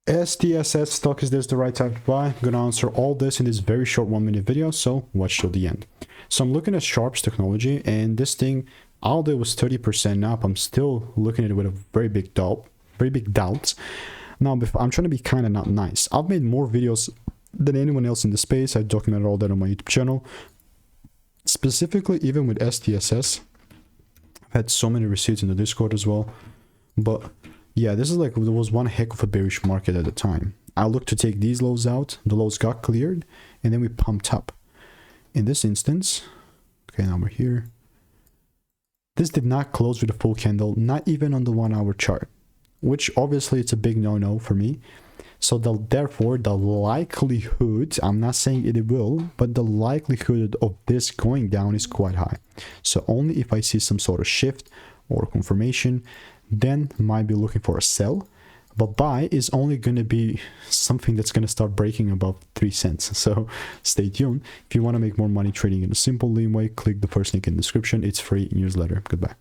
STSS stock, is this the right time to buy? I'm gonna answer all this in this very short 1-minute video, so watch till the end. So I'm looking at Sharps Technology, and this thing, although it was 30% up, I'm still looking at it with a very big doubts. Now, I'm trying to be kind of not nice. I've made more videos than anyone else in the space. I documented all that on my YouTube channel. Specifically, even with STSS, I've had so many receipts in the Discord as well. But yeah, this is like, there was one heck of a bearish market at the time. I looked to take these lows out, the lows got cleared, and then we pumped up. In this instance, okay, now we're here. This did not close with a full candle, not even on the 1-hour chart, which obviously it's a big no-no for me. So therefore, the likelihood, I'm not saying it will, but the likelihood of this going down is quite high. So only if I see some sort of shift or confirmation, then might be looking for a sell. But buy is only going to be something that's going to start breaking above 3 cents. So stay tuned. If you want to make more money trading in a simple lean way, click the first link in the description. It's free newsletter. Goodbye.